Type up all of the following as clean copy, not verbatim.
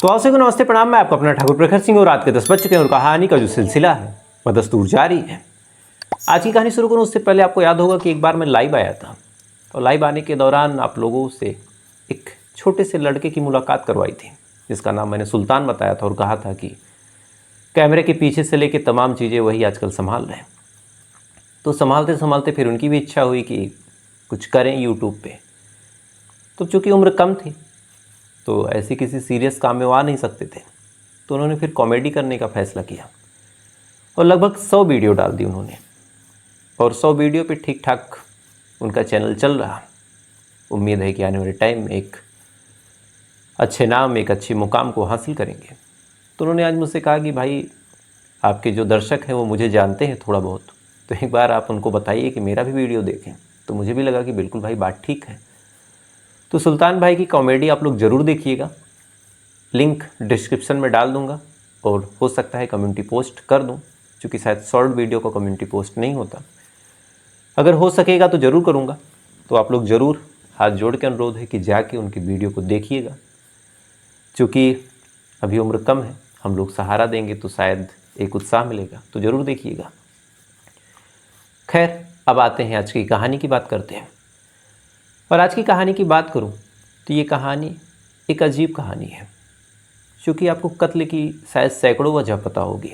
तो आप सभी को नमस्ते प्रणाम। मैं आपका अपना ठाकुर प्रखर सिंह और रात के 10 बज चुके हैं और कहानी का जो सिलसिला है वह दस्तूर जारी है। आज की कहानी शुरू करूँ उससे पहले आपको याद होगा कि एक बार मैं लाइव आया था और लाइव आने के दौरान आप लोगों से एक छोटे से लड़के की मुलाकात करवाई थी जिसका नाम मैंने सुल्तान बताया था और कहा था कि कैमरे के पीछे से लेके तमाम चीज़ें वही आजकल संभाल रहे हैं। तो संभालते संभालते फिर उनकी भी इच्छा हुई कि कुछ करें यूट्यूब पे। तो चूँकि उम्र कम थी तो ऐसी किसी सीरियस काम में वो आ नहीं सकते थे, तो उन्होंने फिर कॉमेडी करने का फ़ैसला किया और लगभग 100 वीडियो डाल दी उन्होंने। और 100 वीडियो पे ठीक ठाक उनका चैनल चल रहा। उम्मीद है कि आने वाले टाइम में एक अच्छे नाम, एक अच्छे मुकाम को हासिल करेंगे। तो उन्होंने आज मुझसे कहा कि भाई आपके जो दर्शक हैं वो मुझे जानते हैं थोड़ा बहुत, तो एक बार आप उनको बताइए कि मेरा भी वीडियो देखें। तो मुझे भी लगा कि बिल्कुल भाई बात ठीक है। तो सुल्तान भाई की कॉमेडी आप लोग ज़रूर देखिएगा, लिंक डिस्क्रिप्शन में डाल दूंगा और हो सकता है कम्युनिटी पोस्ट कर दूं, क्योंकि शायद शॉर्ट वीडियो का कम्युनिटी पोस्ट नहीं होता। अगर हो सकेगा तो ज़रूर करूंगा। तो आप लोग ज़रूर हाथ जोड़ के अनुरोध है कि जाके उनकी वीडियो को देखिएगा। चूँकि अभी उम्र कम है, हम लोग सहारा देंगे तो शायद एक उत्साह मिलेगा, तो ज़रूर देखिएगा। खैर, अब आते हैं आज की कहानी की बात करते हैं। और आज की कहानी की बात करूं तो ये कहानी एक अजीब कहानी है, क्योंकि आपको कत्ल की शायद सैकड़ों वजह पता होगी।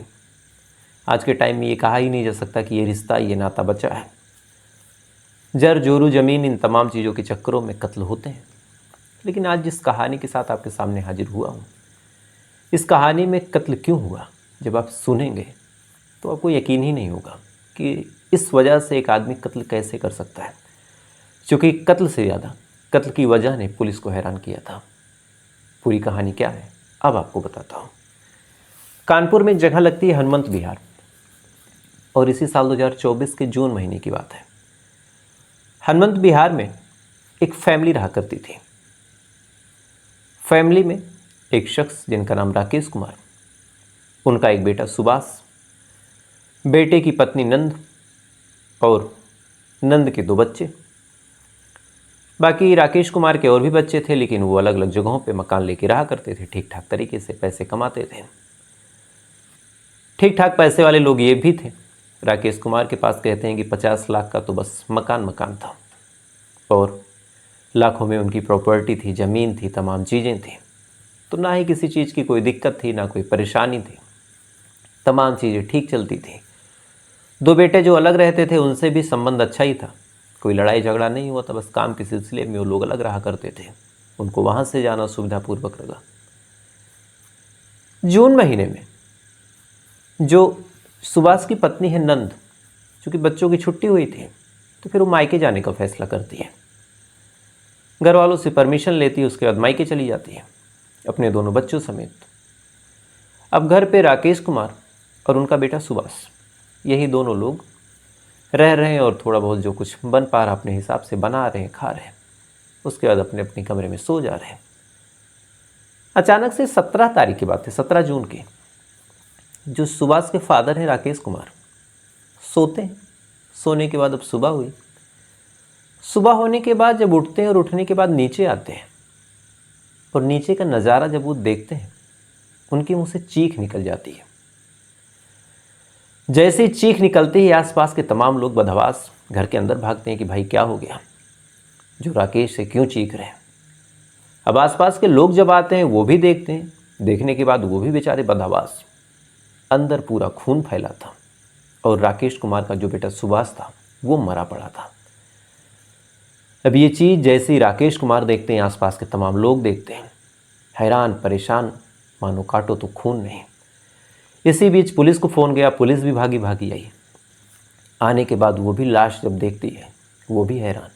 आज के टाइम में ये कहा ही नहीं जा सकता कि ये रिश्ता, ये नाता बचा है। जर जोरू ज़मीन, इन तमाम चीज़ों के चक्करों में कत्ल होते हैं। लेकिन आज जिस कहानी के साथ आपके सामने हाजिर हुआ हूँ, इस कहानी में कत्ल क्यों हुआ, जब आप सुनेंगे तो आपको यकीन ही नहीं होगा कि इस वजह से एक आदमी कत्ल कैसे कर सकता है। क्योंकि कत्ल से ज़्यादा कत्ल की वजह ने पुलिस को हैरान किया था। पूरी कहानी क्या है अब आपको बताता हूँ। कानपुर में एक जगह लगती है हनुमंत विहार, और इसी साल 2024 के जून महीने की बात है। हनुमंत विहार में एक फैमिली रहा करती थी। फैमिली में एक शख्स जिनका नाम राकेश कुमार, उनका एक बेटा सुभाष, बेटे की पत्नी नंद और नंद के 2 बच्चे। बाकी राकेश कुमार के और भी बच्चे थे, लेकिन वो अलग अलग जगहों पे मकान लेके रहा करते थे, ठीक ठाक तरीके से पैसे कमाते थे। ठीक ठाक पैसे वाले लोग ये भी थे। राकेश कुमार के पास कहते हैं कि 50 लाख का तो बस मकान था, और लाखों में उनकी प्रॉपर्टी थी, ज़मीन थी, तमाम चीज़ें थी। तो ना ही किसी चीज़ की कोई दिक्कत थी, ना कोई परेशानी थी, तमाम चीज़ें ठीक चलती थी। 2 बेटे जो अलग रहते थे उनसे भी संबंध अच्छा ही था, कोई लड़ाई झगड़ा नहीं हुआ था। बस काम के सिलसिले में वो लोग अलग रहा करते थे, उनको वहाँ से जाना सुविधापूर्वक लगा। जून महीने में जो सुभाष की पत्नी है नंद, चूँकि बच्चों की छुट्टी हुई थी, तो फिर वो मायके जाने का फैसला करती है। घर वालों से परमिशन लेती है, उसके बाद मायके चली जाती है अपने दोनों बच्चों समेत। अब घर पे राकेश कुमार और उनका बेटा सुभाष, यही दोनों लोग रह रहे हैं और थोड़ा बहुत जो कुछ बन पा रहा अपने हिसाब से बना रहे हैं, खा रहे हैं। उसके बाद अपने अपने कमरे में सो जा रहे हैं। अचानक से 17 तारीख की बात है, 17 जून की, जो सुभाष के फादर हैं राकेश कुमार, सोते हैं। सोने के बाद अब सुबह हुई। सुबह होने के बाद जब उठते हैं और उठने के बाद नीचे आते हैं और नीचे का नज़ारा जब वो देखते हैं, उनके मुंह से चीख निकल जाती है। जैसे ही चीख निकलते ही आसपास के तमाम लोग बदहवास घर के अंदर भागते हैं कि भाई क्या हो गया, जो राकेश से क्यों चीख रहे हैं। अब आसपास के लोग जब आते हैं वो भी देखते हैं, देखने के बाद वो भी बेचारे बदहवास, अंदर पूरा खून फैला था और राकेश कुमार का जो बेटा सुभाष था वो मरा पड़ा था। अब ये चीज़ जैसे ही राकेश कुमार देखते हैं, आसपास के तमाम लोग देखते हैं, हैरान परेशान, मानो काटो तो खून नहीं। इसी बीच पुलिस को फ़ोन गया, पुलिस भी भागी भागी आई। आने के बाद वो भी लाश जब देखती है वो भी हैरान।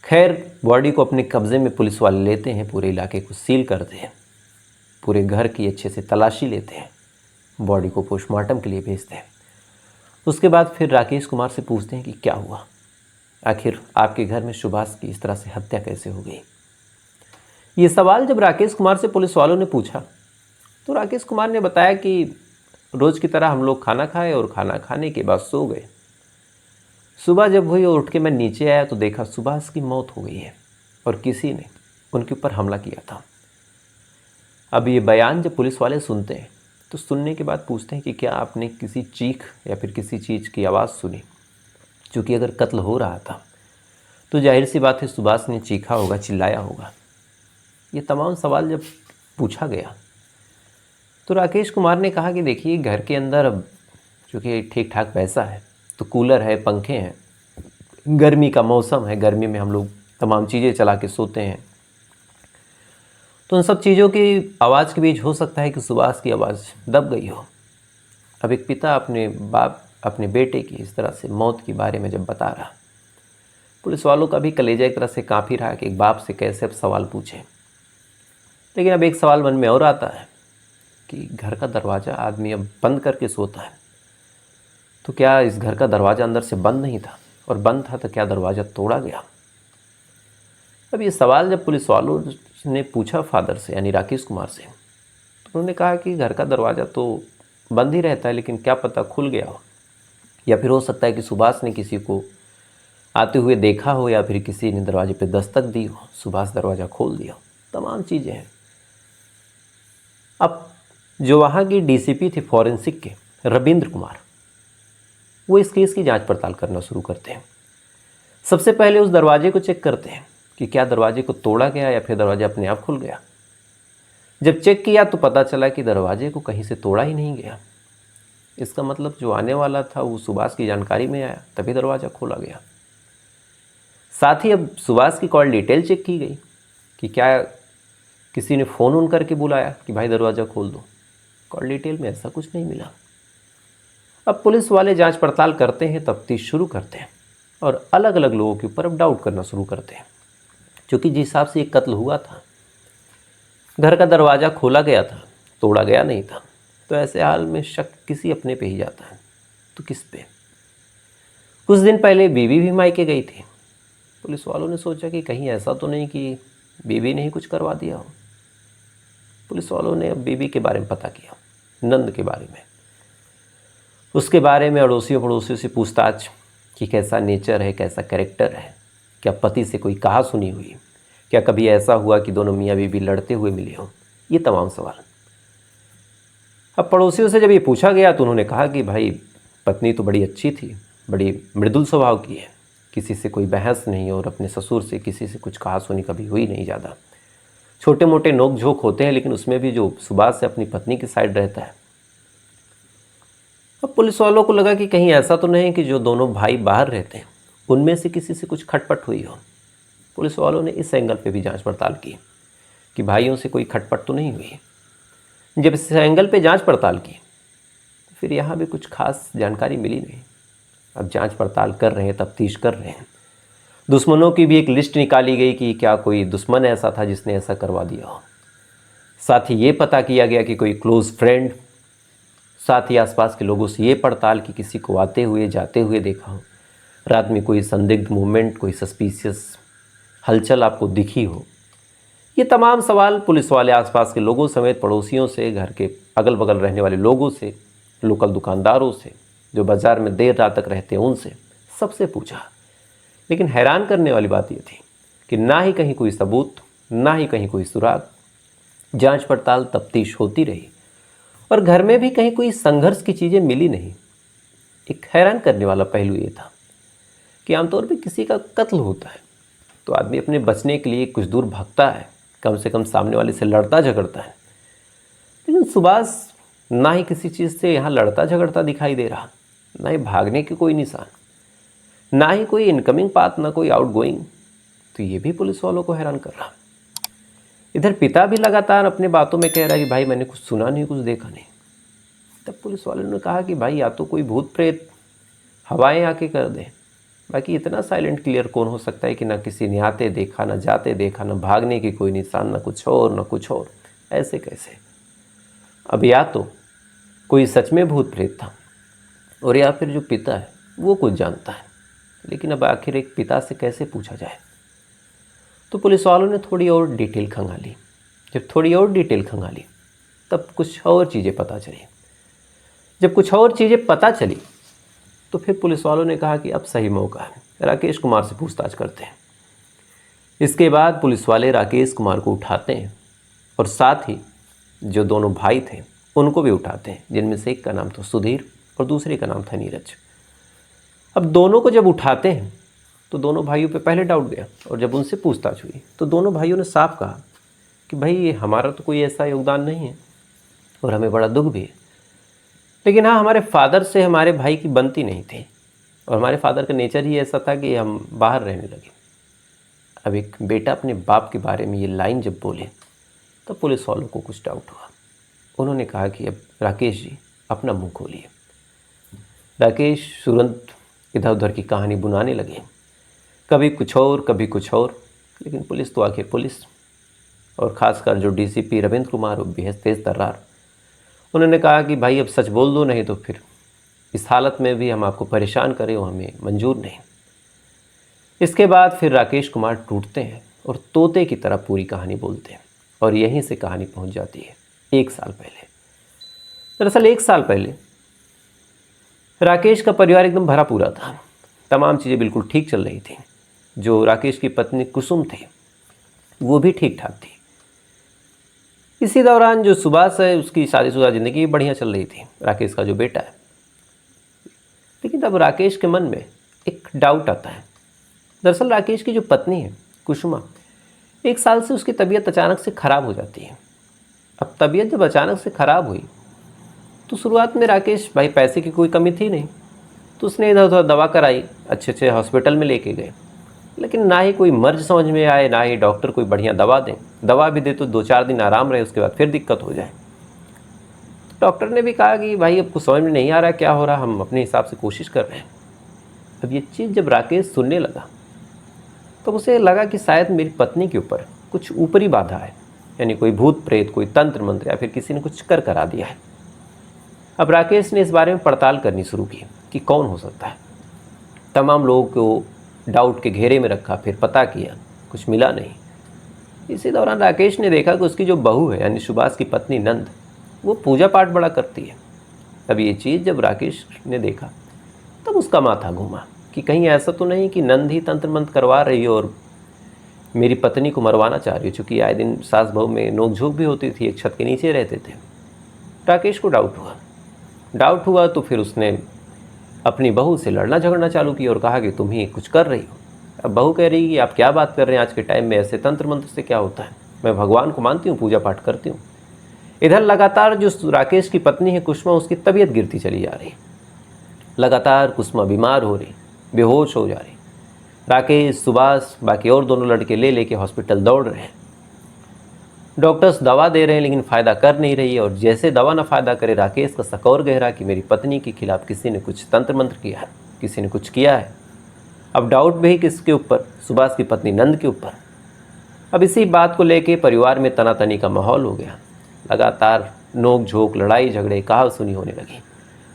खैर, बॉडी को अपने कब्ज़े में पुलिस वाले लेते हैं, पूरे इलाके को सील करते हैं, पूरे घर की अच्छे से तलाशी लेते हैं, बॉडी को पोस्टमार्टम के लिए भेजते हैं। उसके बाद फिर राकेश कुमार से पूछते हैं कि क्या हुआ, आखिर आपके घर में सुभाष की इस तरह से हत्या कैसे हो गई। ये सवाल जब राकेश कुमार से पुलिस वालों ने पूछा तो राकेश कुमार ने बताया कि रोज़ की तरह हम लोग खाना खाए और खाना खाने के बाद सो गए। सुबह जब हुई और उठ के मैं नीचे आया तो देखा सुभाष की मौत हो गई है और किसी ने उनके ऊपर हमला किया था। अब ये बयान जब पुलिस वाले सुनते हैं तो सुनने के बाद पूछते हैं कि क्या आपने किसी चीख या फिर किसी चीज़ की आवाज़ सुनी? क्योंकि अगर कत्ल हो रहा था तो जाहिर सी बात है सुभाष ने चीखा होगा, चिल्लाया होगा। ये तमाम सवाल जब पूछा गया तो राकेश कुमार ने कहा कि देखिए, घर के अंदर अब चूँकि ठीक ठाक पैसा है तो कूलर है, पंखे हैं, गर्मी का मौसम है, गर्मी में हम लोग तमाम चीज़ें चला के सोते हैं, तो उन सब चीज़ों की आवाज़ के बीच हो सकता है कि सुभाष की आवाज़ दब गई हो। अब एक पिता अपने बेटे की इस तरह से मौत के बारे में जब बता रहा, पुलिस वालों का भी कलेजा एक तरह से काँप ही रहा कि एक बाप से कैसे अब सवाल पूछे। लेकिन अब एक सवाल मन में और आता है कि घर का दरवाज़ा आदमी अब बंद करके सोता है, तो क्या इस घर का दरवाज़ा अंदर से बंद नहीं था? और बंद था तो क्या दरवाज़ा तोड़ा गया? अब ये सवाल जब पुलिस वालों ने पूछा फादर से, यानी राकेश कुमार से, तो उन्होंने कहा कि घर का दरवाज़ा तो बंद ही रहता है, लेकिन क्या पता खुल गया हो, या फिर हो सकता है कि सुभाष ने किसी को आते हुए देखा हो, या फिर किसी ने दरवाजे पे दस्तक दी हो, सुभाष दरवाज़ा खोल दिया हो। तमाम चीज़ें हैं। अब जो वहाँ की डीसीपी थे फॉरेंसिक के, रविंद्र कुमार, वो इस केस की जांच पड़ताल करना शुरू करते हैं। सबसे पहले उस दरवाजे को चेक करते हैं कि क्या दरवाजे को तोड़ा गया या फिर दरवाजा अपने आप खुल गया। जब चेक किया तो पता चला कि दरवाजे को कहीं से तोड़ा ही नहीं गया। इसका मतलब जो आने वाला था वो सुभाष की जानकारी में आया, तभी दरवाज़ा खोला गया। साथ ही अब सुभाष की कॉल डिटेल चेक की गई कि क्या किसी ने फ़ोन ऑन करके बुलाया कि भाई दरवाज़ा खोल दो। कॉल डिटेल में ऐसा कुछ नहीं मिला। अब पुलिस वाले जांच पड़ताल करते हैं, तफ्तीश शुरू करते हैं और अलग अलग लोगों के ऊपर अब डाउट करना शुरू करते हैं, क्योंकि जिस हिसाब से ये कत्ल हुआ था, घर का दरवाज़ा खोला गया था, तोड़ा गया नहीं था, तो ऐसे हाल में शक किसी अपने पे ही जाता है। तो किस पे? कुछ दिन पहले बीवी भी मायके गई थी। पुलिस वालों ने सोचा कि कहीं ऐसा तो नहीं कि बीवी ने ही कुछ करवा दिया हो। पुलिस वालों ने अब बीवी के बारे में पता किया, नंद के बारे में, उसके बारे में अड़ोसियों पड़ोसियों से पूछताछ कि कैसा नेचर है, कैसा कैरेक्टर है, क्या पति से कोई कहा सुनी हुई, क्या कभी ऐसा हुआ कि दोनों मियाँ बीवी लड़ते हुए मिले हों। ये तमाम सवाल। अब पड़ोसियों से जब ये पूछा गया तो उन्होंने कहा कि भाई पत्नी तो बड़ी अच्छी थी, बड़ी मृदुल स्वभाव की है, किसी से कोई बहस नहीं, और अपने ससुर से किसी से कुछ कहा सुनी कभी हुई नहीं। ज़्यादा छोटे मोटे नोक झोंक होते हैं, लेकिन उसमें भी जो सुभाष से अपनी पत्नी की साइड रहता है। अब पुलिस वालों को लगा कि कहीं ऐसा तो नहीं कि जो दोनों भाई बाहर रहते हैं उनमें से किसी से कुछ खटपट हुई हो। पुलिस वालों ने इस एंगल पे भी जांच पड़ताल की कि भाइयों से कोई खटपट तो नहीं हुई। जब इस एंगल पे जांच पड़ताल की तो फिर यहाँ भी कुछ खास जानकारी मिली नहीं। अब जांच पड़ताल कर रहे हैं, तफ्तीश कर रहे हैं। दुश्मनों की भी एक लिस्ट निकाली गई कि क्या कोई दुश्मन ऐसा था जिसने ऐसा करवा दिया हो। साथ ही ये पता किया गया कि कोई क्लोज़ फ्रेंड, साथ ही आसपास के लोगों से ये पड़ताल कि किसी को आते हुए जाते हुए देखा हो, रात में कोई संदिग्ध मूवमेंट, कोई सस्पिशियस हलचल आपको दिखी हो। ये तमाम सवाल पुलिस वाले आसपास के लोगों समेत पड़ोसियों से, घर के अगल बगल रहने वाले लोगों से, लोकल दुकानदारों से, जो बाज़ार में देर रात तक रहते हैं उनसे, सबसे पूछा। लेकिन हैरान करने वाली बात ये थी कि ना ही कहीं कोई सबूत, ना ही कहीं कोई सुराग। जांच पड़ताल तफ्तीश होती रही और घर में भी कहीं कोई संघर्ष की चीज़ें मिली नहीं। एक हैरान करने वाला पहलू ये था कि आमतौर पे किसी का कत्ल होता है तो आदमी अपने बचने के लिए कुछ दूर भागता है, कम से कम सामने वाले से लड़ता झगड़ता है। लेकिन सुभाष ना ही किसी चीज़ से यहाँ लड़ता झगड़ता दिखाई दे रहा, ना ही भागने के कोई निशान, ना ही कोई इनकमिंग पाथ, ना कोई आउटगोइंग। तो ये भी पुलिस वालों को हैरान कर रहा। इधर पिता भी लगातार अपने बातों में कह रहा है कि भाई मैंने कुछ सुना नहीं, कुछ देखा नहीं। तब पुलिस वालों ने कहा कि भाई या तो कोई भूत प्रेत हवाएं आके कर दे, बाकी इतना साइलेंट क्लियर कौन हो सकता है कि ना किसी ने आते देखा, ना जाते देखा, ना भागने की कोई निशान, ना कुछ और ना कुछ और। ऐसे कैसे? अब या तो कोई सच में भूत प्रेत था और या फिर जो पिता है वो कुछ जानता है। लेकिन अब आखिर एक पिता से कैसे पूछा जाए? तो पुलिस वालों ने थोड़ी और डिटेल खंगाली। जब थोड़ी और डिटेल खंगाली तब कुछ और चीज़ें पता चली। जब कुछ और चीज़ें पता चली तो फिर पुलिस वालों ने कहा कि अब सही मौका है, राकेश कुमार से पूछताछ करते हैं। इसके बाद पुलिस वाले राकेश कुमार को उठाते हैं और साथ ही जो दोनों भाई थे उनको भी उठाते हैं, जिनमें से एक का नाम था सुधीर और दूसरे का नाम था नीरज। अब दोनों को जब उठाते हैं तो दोनों भाइयों पे पहले डाउट गया, और जब उनसे पूछताछ हुई तो दोनों भाइयों ने साफ कहा कि भाई हमारा तो कोई ऐसा योगदान नहीं है और हमें बड़ा दुख भी है, लेकिन हाँ हमारे फादर से हमारे भाई की बनती नहीं थी, और हमारे फादर का नेचर ही ऐसा था कि हम बाहर रहने लगे। अब एक बेटा अपने बाप के बारे में ये लाइन जब बोले तब पुलिस वालों को कुछ डाउट हुआ। उन्होंने कहा कि अब राकेश जी अपना मुंह खोलिए। राकेश तुरंत इधर उधर की कहानी बुनाने लगे, कभी कुछ और कभी कुछ और, लेकिन पुलिस तो आखिर पुलिस, और ख़ासकर जो डीसीपी रविंद्र कुमार वो बेहद तेज़ तर्रार। उन्होंने कहा कि भाई अब सच बोल दो, नहीं तो फिर इस हालत में भी हम आपको परेशान करें वो हमें मंजूर नहीं। इसके बाद फिर राकेश कुमार टूटते हैं और तोते की तरह पूरी कहानी बोलते हैं, और यहीं से कहानी पहुंच जाती है 1 साल पहले। दरअसल 1 साल पहले राकेश का परिवार एकदम भरा पूरा था, तमाम चीज़ें बिल्कुल ठीक चल रही थी। जो राकेश की पत्नी कुसुम थी वो भी ठीक ठाक थी। इसी दौरान जो सुभाष है उसकी शादीशुदा ज़िंदगी बढ़िया चल रही थी, राकेश का जो बेटा है। लेकिन अब राकेश के मन में एक डाउट आता है। दरअसल राकेश की जो पत्नी है कुसुमा, 1 साल से उसकी तबीयत अचानक से ख़राब हो जाती है। अब तबीयत जब अचानक से ख़राब हुई तो शुरुआत में राकेश भाई पैसे की कोई कमी थी नहीं, तो उसने इधर उधर दवा कराई, अच्छे हॉस्पिटल में लेके गए, लेकिन ना ही कोई मर्ज समझ में आए, ना ही डॉक्टर कोई बढ़िया दवा दें। दवा भी दे तो 2-4 दिन आराम रहे, उसके बाद फिर दिक्कत हो जाए। डॉक्टर ने भी कहा कि भाई अब कुछ समझ में नहीं आ रहा क्या हो रहा, हम अपने हिसाब से कोशिश कर रहे हैं। अब ये चीज़ जब राकेश सुनने लगा तो उसे लगा कि शायद मेरी पत्नी के ऊपर कुछ ऊपरी बाधा है, यानी कोई भूत प्रेत, कोई तंत्र मंत्र, या फिर किसी ने कुछ करा दिया है। अब राकेश ने इस बारे में पड़ताल करनी शुरू की कि कौन हो सकता है। तमाम लोगों को डाउट के घेरे में रखा, फिर पता किया, कुछ मिला नहीं। इसी दौरान राकेश ने देखा कि उसकी जो बहू है यानी सुभाष की पत्नी नंद, वो पूजा पाठ बड़ा करती है। अब ये चीज़ जब राकेश ने देखा तब उसका माथा घूमा कि कहीं ऐसा तो नहीं कि नंद ही तंत्र मंत्र करवा रही हो और मेरी पत्नी को मरवाना चाह रही हो, चूँकि आए दिन सास बहू में नोकझोंक भी होती थी, एक छत के नीचे रहते थे। राकेश को डाउट हुआ तो फिर उसने अपनी बहू से लड़ना झगड़ना चालू किया और कहा कि तुम ही कुछ कर रही हो। अब बहू कह रही कि आप क्या बात कर रहे हैं, आज के टाइम में ऐसे तंत्र मंत्र से क्या होता है, मैं भगवान को मानती हूँ, पूजा पाठ करती हूँ। इधर लगातार जो राकेश की पत्नी है कुसुमा, उसकी तबीयत गिरती चली जा रही। लगातार कुसुमा बीमार हो रही, बेहोश हो जा रही। राकेश, सुभाष, बाकी और दोनों लड़के लेके हॉस्पिटल दौड़ रहे हैं। डॉक्टर्स दवा दे रहे हैं लेकिन फ़ायदा कर नहीं रही है, और जैसे दवा ना फ़ायदा करे, राकेश का शक और गहरा कि मेरी पत्नी के खिलाफ किसी ने कुछ तंत्र मंत्र किया है, किसी ने कुछ किया है। अब डाउट भी किसके ऊपर, सुभाष की पत्नी नंद के ऊपर। अब इसी बात को लेके परिवार में तनातनी का माहौल हो गया। लगातार नोक झोंक, लड़ाई झगड़े, कहा सुनी होने लगी।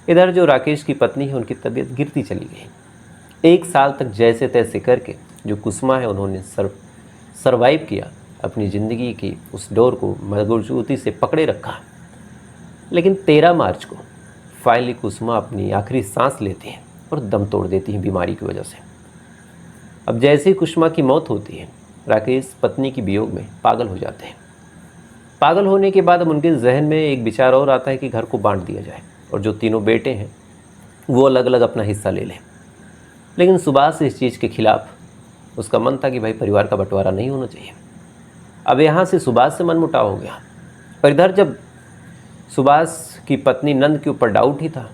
इधर जो राकेश की पत्नी है उनकी तबीयत गिरती चली गई। 1 साल तक जैसे तैसे करके जो कुसुमा है उन्होंने सर्वाइव किया, अपनी ज़िंदगी की उस डोर को मजबूती से पकड़े रखा। लेकिन 13 मार्च को फाइनली कुसुमा अपनी आखिरी सांस लेती हैं और दम तोड़ देती हैं बीमारी की वजह से। अब जैसे ही कुसुमा की मौत होती है, राकेश पत्नी की वियोग में पागल हो जाते हैं। पागल होने के बाद अब उनके जहन में एक विचार और आता है कि घर को बांट दिया जाए और जो तीनों बेटे हैं वो अलग अलग अपना हिस्सा ले लें। लेकिन सुभाष इस चीज़ के खिलाफ, उसका मन था कि भाई परिवार का बंटवारा नहीं होना चाहिए। अब यहाँ से सुभाष से मनमुटाव हो गया, और इधर जब सुभाष की पत्नी नंद के ऊपर डाउट ही था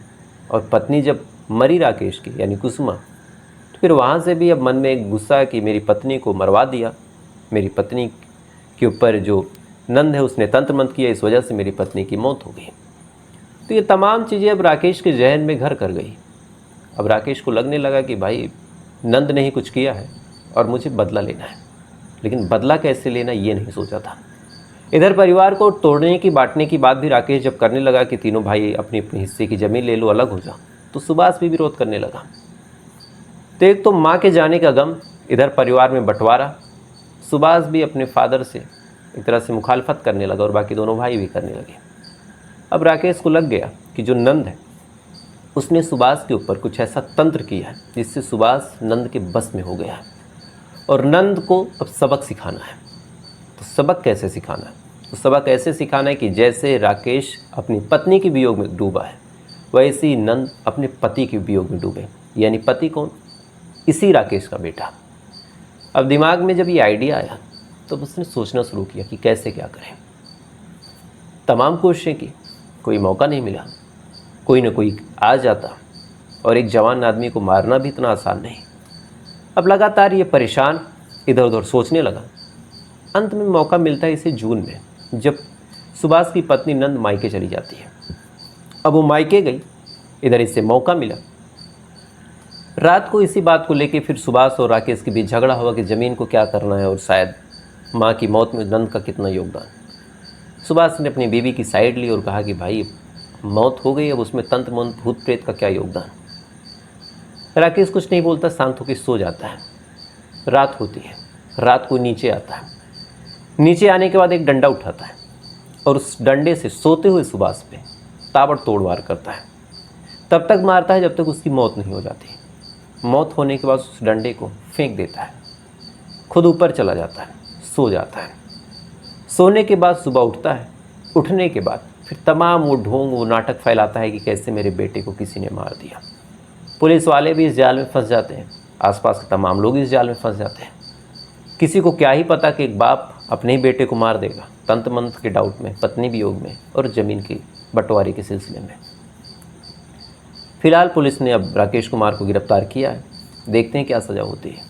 और पत्नी जब मरी राकेश की यानी कुसुमा, तो फिर वहाँ से भी अब मन में एक गुस्सा कि मेरी पत्नी को मरवा दिया, मेरी पत्नी के ऊपर जो नंद है उसने तंत्र मंत्र किया, इस वजह से मेरी पत्नी की मौत हो गई। तो ये तमाम चीज़ें अब राकेश के जहन में घर कर गई। अब राकेश को लगने लगा कि भाई नंद ने ही कुछ किया है और मुझे बदला लेना है, लेकिन बदला कैसे लेना ये नहीं सोचा था। इधर परिवार को तोड़ने की, बांटने की बात भी राकेश जब करने लगा कि तीनों भाई अपनी अपनी हिस्से की ज़मीन ले लो, अलग हो जाओ, तो सुभाष भी विरोध करने लगा। तो एक तो माँ के जाने का गम, इधर परिवार में बंटवारा, सुभाष भी अपने फादर से एक तरह से मुखालफत करने लगा और बाकी दोनों भाई भी करने लगे। अब राकेश को लग गया कि जो नंद है उसने सुभाष के ऊपर कुछ ऐसा तंत्र किया है जिससे सुभाष नंद के बस में हो गया है, और नंद को अब सबक सिखाना है। तो सबक कैसे सिखाना है, तो सबक ऐसे सिखाना है कि जैसे राकेश अपनी पत्नी के वियोग में डूबा है, वैसे ही नंद अपने पति के वियोग में डूबे। यानी पति कौन? इसी राकेश का बेटा। अब दिमाग में जब ये आइडिया आया तो उसने सोचना शुरू किया कि कैसे क्या करें। तमाम कोशिशें की, कोई मौका नहीं मिला। कोई ना कोई आ जाता, और एक जवान आदमी को मारना भी इतना आसान नहीं। अब लगातार ये परेशान इधर उधर सोचने लगा। अंत में मौका मिलता है इसे जून में, जब सुभाष की पत्नी नंद मायके चली जाती है। अब वो मायके गई, इधर इसे मौका मिला। रात को इसी बात को लेके फिर सुभाष और राकेश के बीच झगड़ा हुआ कि ज़मीन को क्या करना है और शायद माँ की मौत में नंद का कितना योगदान। सुभाष ने अपनी बीवी की साइड ली और कहा कि भाई मौत हो गई, अब उसमें तंत्र मंत्र भूत प्रेत का क्या योगदान। राकेश कुछ नहीं बोलता, शांत होकर सो जाता है। रात होती है, रात को नीचे आता है। नीचे आने के बाद एक डंडा उठाता है और उस डंडे से सोते हुए सुभाष पे ताबड़तोड़ वार करता है। तब तक मारता है जब तक उसकी मौत नहीं हो जाती। मौत होने के बाद उस डंडे को फेंक देता है, खुद ऊपर चला जाता है, सो जाता है। सोने के बाद सुबह उठता है। उठने के बाद फिर तमाम वो ढोंग, वो नाटक फैलाता है कि कैसे मेरे बेटे को किसी ने मार दिया। पुलिस वाले भी इस जाल में फंस जाते हैं, आसपास के तमाम लोग इस जाल में फंस जाते हैं। किसी को क्या ही पता कि एक बाप अपने ही बेटे को मार देगा, तंत्र मंत्र के डाउट में, पत्नी वियोग में और ज़मीन की बंटवारे के सिलसिले में। फिलहाल पुलिस ने अब राकेश कुमार को गिरफ्तार किया है। देखते हैं क्या सज़ा होती है।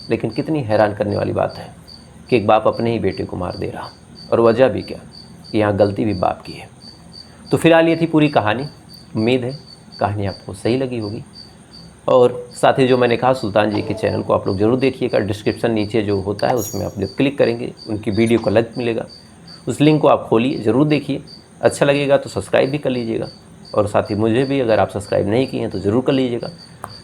लेकिन कितनी हैरान करने वाली बात है कि एक बाप अपने ही बेटे को मार दे रहा, और वजह भी क्या, यहाँ गलती भी बाप की है। तो फिलहाल ये थी पूरी कहानी। उम्मीद है कहानी आपको सही लगी होगी। और साथ ही जो मैंने कहा, सुल्तान जी के चैनल को आप लोग ज़रूर देखिएगा। डिस्क्रिप्शन नीचे जो होता है उसमें आप जब क्लिक करेंगे उनकी वीडियो का लिंक मिलेगा, उस लिंक को आप खोलिए, ज़रूर देखिए। अच्छा लगेगा तो सब्सक्राइब भी कर लीजिएगा, और साथ ही मुझे भी अगर आप सब्सक्राइब नहीं किए हैं तो ज़रूर कर लीजिएगा।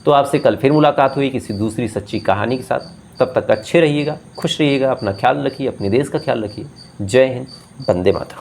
तो आपसे कल फिर मुलाकात हुई किसी दूसरी सच्ची कहानी के साथ। तब तक अच्छे रहिएगा, खुश रहिएगा, अपना ख्याल रखिए, अपने देश का ख्याल रखिए। जय हिंद, वंदे मातरम।